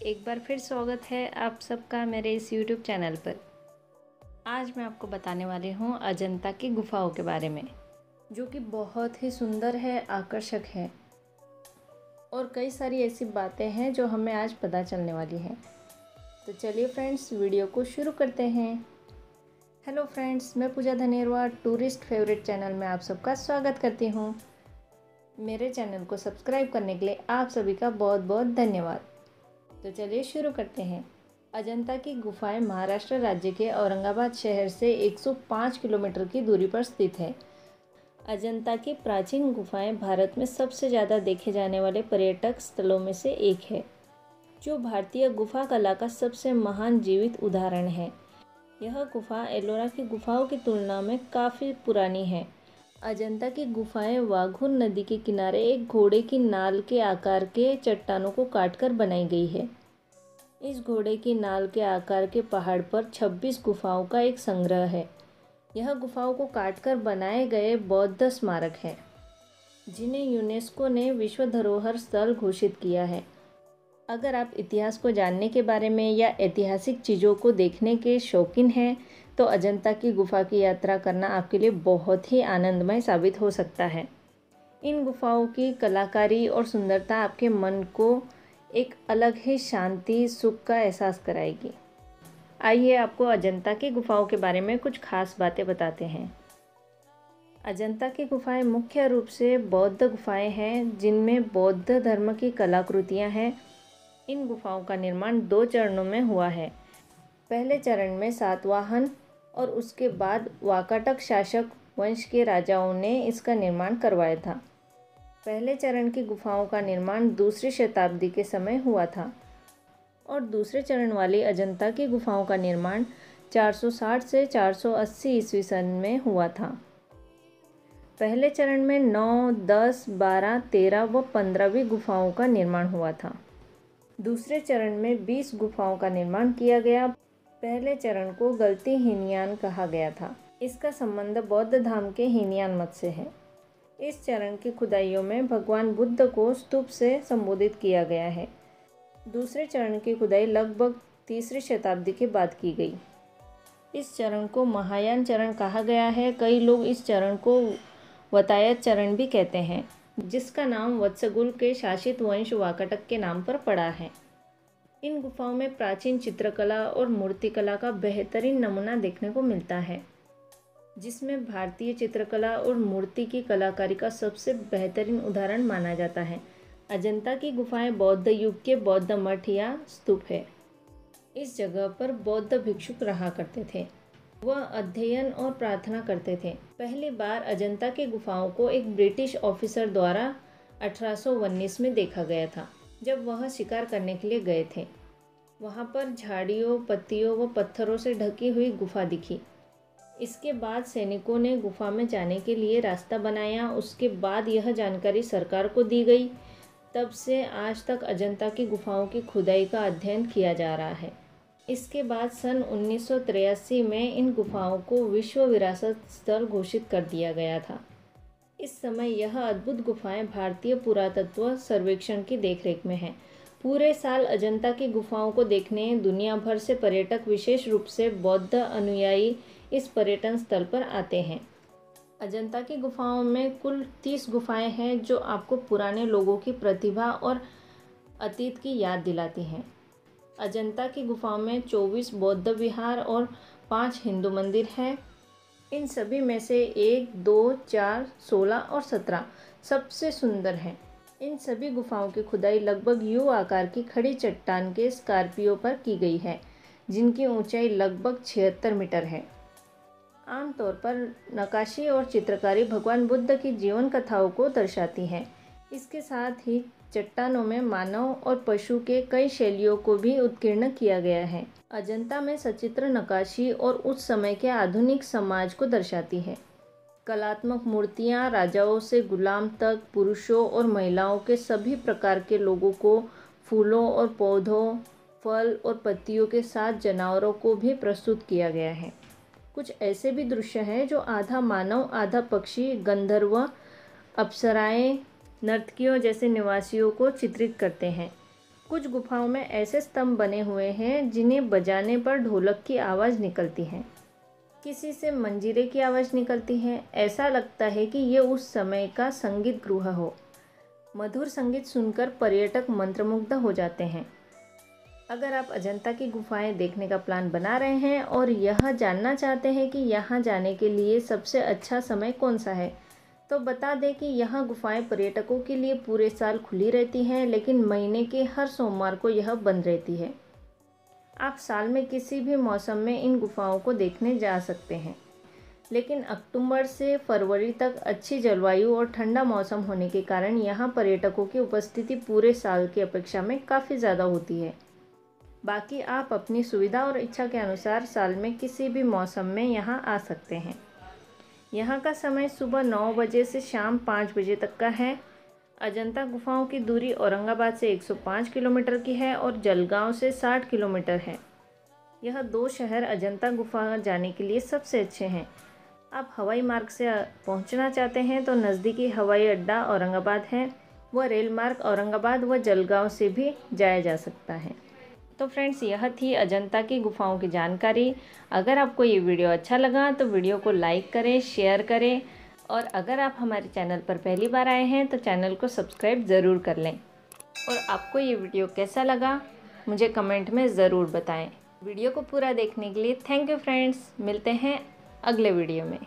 एक बार फिर स्वागत है आप सबका मेरे इस YouTube चैनल पर। आज मैं आपको बताने वाली हूँ अजंता की गुफाओं के बारे में, जो कि बहुत ही सुंदर है, आकर्षक है और कई सारी ऐसी बातें हैं जो हमें आज पता चलने वाली हैं। तो चलिए फ्रेंड्स, वीडियो को शुरू करते हैं। हेलो फ्रेंड्स, मैं पूजा धनेरवा टूरिस्ट फेवरेट चैनल में आप सबका स्वागत करती हूँ। मेरे चैनल को सब्सक्राइब करने के लिए आप सभी का बहुत बहुत धन्यवाद। तो चलिए शुरू करते हैं। अजंता की गुफाएं महाराष्ट्र राज्य के औरंगाबाद शहर से 105 किलोमीटर की दूरी पर स्थित है। अजंता की प्राचीन गुफाएं भारत में सबसे ज़्यादा देखे जाने वाले पर्यटक स्थलों में से एक है, जो भारतीय गुफा कला का सबसे महान जीवित उदाहरण है। यह गुफा एलोरा की गुफाओं की तुलना में काफ़ी पुरानी है। अजंता की गुफाएं वाघूर नदी के किनारे एक घोड़े की नाल के आकार के चट्टानों को काटकर बनाई गई है। इस घोड़े की नाल के आकार के पहाड़ पर 26 गुफाओं का एक संग्रह है। यह गुफाओं को काटकर बनाए गए बौद्ध स्मारक हैं, जिन्हें यूनेस्को ने विश्व धरोहर स्थल घोषित किया है। अगर आप इतिहास को जानने के बारे में या ऐतिहासिक चीज़ों को देखने के शौकीन हैं, तो अजंता की गुफा की यात्रा करना आपके लिए बहुत ही आनंदमय साबित हो सकता है। इन गुफाओं की कलाकारी और सुंदरता आपके मन को एक अलग ही शांति, सुख का एहसास कराएगी। आइए आपको अजंता की गुफाओं के बारे में कुछ खास बातें बताते हैं। अजंता की गुफाएं मुख्य रूप से बौद्ध गुफाएं हैं, जिनमें बौद्ध धर्म की कलाकृतियां हैं। इन गुफाओं का निर्माण 2 चरणों में हुआ है। पहले चरण में सातवाहन और उसके बाद वाकाटक शासक वंश के राजाओं ने इसका निर्माण करवाया था। पहले चरण की गुफाओं का निर्माण दूसरी शताब्दी के समय हुआ था और दूसरे चरण वाली अजंता की गुफाओं का निर्माण 460 से 480 ईस्वी सन में हुआ था। पहले चरण में 9, 10, 12, 13 व 15वीं गुफाओं का निर्माण हुआ था। दूसरे चरण में 20 गुफाओं का निर्माण किया गया। पहले चरण को गलती हीनयान कहा गया था। इसका संबंध बौद्ध धाम के हीनयान मत से है। इस चरण की खुदाइयों में भगवान बुद्ध को स्तूप से संबोधित किया गया है। दूसरे चरण की खुदाई लगभग तीसरी शताब्दी के बाद की गई। इस चरण को महायान चरण कहा गया है। कई लोग इस चरण को वतायत चरण भी कहते हैं, जिसका नाम वत्सगुल के शासित वंश वाकाटक के नाम पर पड़ा है। इन गुफाओं में प्राचीन चित्रकला और मूर्तिकला का बेहतरीन नमूना देखने को मिलता है, जिसमें भारतीय चित्रकला और मूर्ति की कलाकारी का सबसे बेहतरीन उदाहरण माना जाता है। अजंता की गुफाएं बौद्ध युग के बौद्ध मठ या स्तूप है। इस जगह पर बौद्ध भिक्षुक रहा करते थे। वह अध्ययन और प्रार्थना करते थे। पहली बार अजंता की गुफाओं को एक ब्रिटिश ऑफिसर द्वारा 1819 में देखा गया था, जब वह शिकार करने के लिए गए थे। वहाँ पर झाड़ियों, पत्तियों व पत्थरों से ढकी हुई गुफा दिखी। इसके बाद सैनिकों ने गुफा में जाने के लिए रास्ता बनाया। उसके बाद यह जानकारी सरकार को दी गई। तब से आज तक अजंता की गुफाओं की खुदाई का अध्ययन किया जा रहा है। इसके बाद सन 1983 में इन गुफाओं को विश्व विरासत स्थल घोषित कर दिया गया था। इस समय यह अद्भुत गुफाएं भारतीय पुरातत्व सर्वेक्षण की देखरेख में हैं। पूरे साल अजंता की गुफाओं को देखने दुनिया भर से पर्यटक, विशेष रूप से बौद्ध अनुयायी, इस पर्यटन स्थल पर आते हैं। अजंता की गुफाओं में कुल 30 गुफाएं हैं, जो आपको पुराने लोगों की प्रतिभा और अतीत की याद दिलाती हैं। अजंता की गुफाओं में 24 बौद्ध विहार और 5 हिंदू मंदिर हैं। इन सभी में से 1, 2, 4, 16 और 17 सबसे सुंदर हैं। इन सभी गुफाओं की खुदाई लगभग यू आकार की खड़ी चट्टान के स्कार्पियो पर की गई है, जिनकी ऊंचाई लगभग 76 मीटर है। आमतौर पर नक्काशी और चित्रकारी भगवान बुद्ध की जीवन कथाओं को दर्शाती हैं। इसके साथ ही चट्टानों में मानव और पशु के कई शैलियों को भी उत्कीर्ण किया गया है। अजंता में सचित्र नक्काशी और उस समय के आधुनिक समाज को दर्शाती है। कलात्मक मूर्तियाँ राजाओं से गुलाम तक, पुरुषों और महिलाओं के सभी प्रकार के लोगों को, फूलों और पौधों, फल और पत्तियों के साथ जानवरों को भी प्रस्तुत किया गया है। कुछ ऐसे भी दृश्य हैं जो आधा मानव, आधा पक्षी, गंधर्व, अप्सराएं, नर्तकियों जैसे निवासियों को चित्रित करते हैं। कुछ गुफाओं में ऐसे स्तंभ बने हुए हैं जिन्हें बजाने पर ढोलक की आवाज़ निकलती है, किसी से मंजीरे की आवाज़ निकलती है। ऐसा लगता है कि ये उस समय का संगीत गृह हो। मधुर संगीत सुनकर पर्यटक मंत्रमुग्ध हो जाते हैं। अगर आप अजंता की गुफाएं देखने का प्लान बना रहे हैं और यह जानना चाहते हैं कि यहाँ जाने के लिए सबसे अच्छा समय कौन सा है, तो बता दें कि यह गुफाएं पर्यटकों के लिए पूरे साल खुली रहती हैं, लेकिन महीने के हर सोमवार को यह बंद रहती है। आप साल में किसी भी मौसम में इन गुफाओं को देखने जा सकते हैं, लेकिन अक्टूबर से फरवरी तक अच्छी जलवायु और ठंडा मौसम होने के कारण यहाँ पर्यटकों की उपस्थिति पूरे साल की अपेक्षा में काफ़ी ज़्यादा होती है। बाकी आप अपनी सुविधा और इच्छा के अनुसार साल में किसी भी मौसम में यहाँ आ सकते हैं। यहाँ का समय सुबह 9 बजे से शाम 5 बजे तक का है। अजंता गुफाओं की दूरी औरंगाबाद से 105 किलोमीटर की है और जलगांव से 60 किलोमीटर है। यह 2 शहर अजंता गुफा जाने के लिए सबसे अच्छे हैं। आप हवाई मार्ग से पहुँचना चाहते हैं तो नज़दीकी हवाई अड्डा औरंगाबाद है, व रेल मार्ग औरंगाबाद व जलगांव से भी जाया जा सकता है। तो फ्रेंड्स, यह थी अजंता की गुफाओं की जानकारी। अगर आपको ये वीडियो अच्छा लगा तो वीडियो को लाइक करें, शेयर करें, और अगर आप हमारे चैनल पर पहली बार आए हैं तो चैनल को सब्सक्राइब ज़रूर कर लें। और आपको ये वीडियो कैसा लगा मुझे कमेंट में ज़रूर बताएं। वीडियो को पूरा देखने के लिए थैंक यू फ्रेंड्स। मिलते हैं अगले वीडियो में।